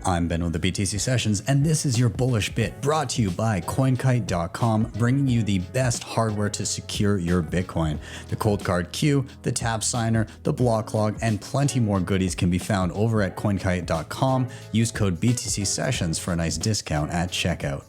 I'm Ben with the BTC Sessions, and this is your Bullish Bit, brought to you by CoinKite.com, bringing you the best hardware to secure your Bitcoin. The Cold Card Queue, the Tab Signer, the Block Log, and plenty more goodies can be found over at CoinKite.com. Use code BTC Sessions for a nice discount at checkout.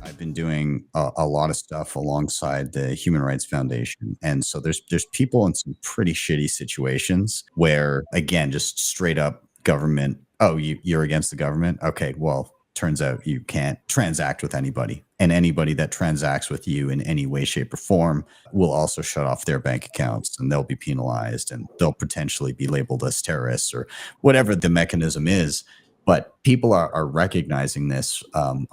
I've been doing a lot of stuff alongside the Human Rights Foundation. And so there's people in some pretty shitty situations where, again, just straight up government, oh, you're against the government? Okay, well, turns out you can't transact with anybody. And anybody that transacts with you in any way, shape, or form will also shut off their bank accounts, and they'll be penalized, and they'll potentially be labeled as terrorists or whatever the mechanism is. But people are recognizing this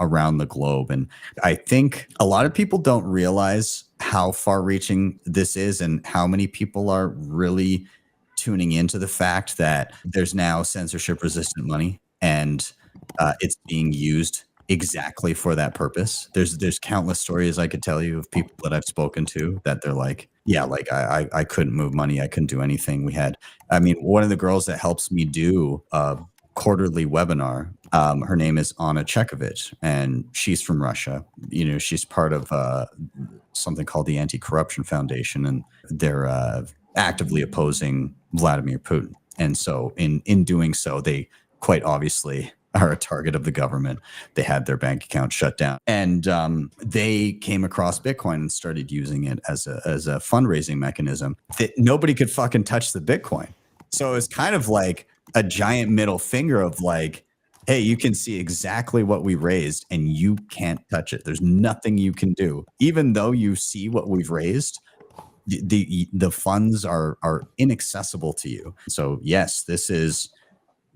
around the globe. And I think a lot of people don't realize how far-reaching this is and how many people are really tuning into the fact that there's now censorship-resistant money, and it's being used exactly for that purpose. There's countless stories I could tell you of people that I've spoken to that they're like, yeah, like I couldn't move money. I couldn't do anything. One of the girls that helps me do quarterly webinar. Her name is Anna Chekovich, and she's from Russia. You know, she's part of something called the Anti-Corruption Foundation, and they're actively opposing Vladimir Putin. And so in doing so, they quite obviously are a target of the government. They had their bank account shut down, and they came across Bitcoin and started using it as a fundraising mechanism. That nobody could fucking touch the Bitcoin. So it's kind of like a giant middle finger of like, hey, you can see exactly what we raised and you can't touch it. There's nothing you can do. Even though you see what we've raised, the funds are inaccessible to you. So yes, this is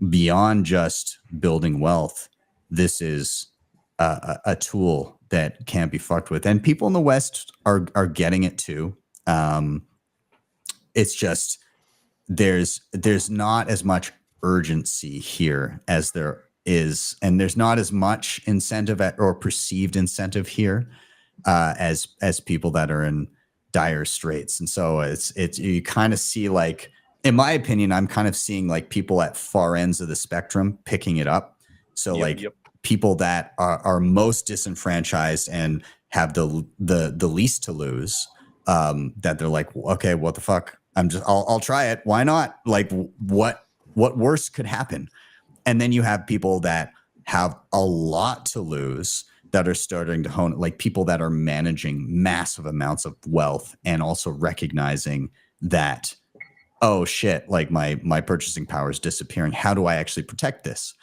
beyond just building wealth. This is a tool that can't be fucked with. And people in the West are getting it too. It's just there's not as much urgency here as there is, and there's not as much incentive or perceived incentive here as people that are in dire straits. And so it's you kind of see, like, in my opinion, I'm kind of seeing like people at far ends of the spectrum picking it up. So people that are most disenfranchised and have the least to lose, that they're like, okay, what the fuck? I'll try it. Why not? Like, what worse could happen? And then you have people that have a lot to lose that are starting to hone, like people that are managing massive amounts of wealth and also recognizing that, oh shit, like my purchasing power is disappearing. How do I actually protect this?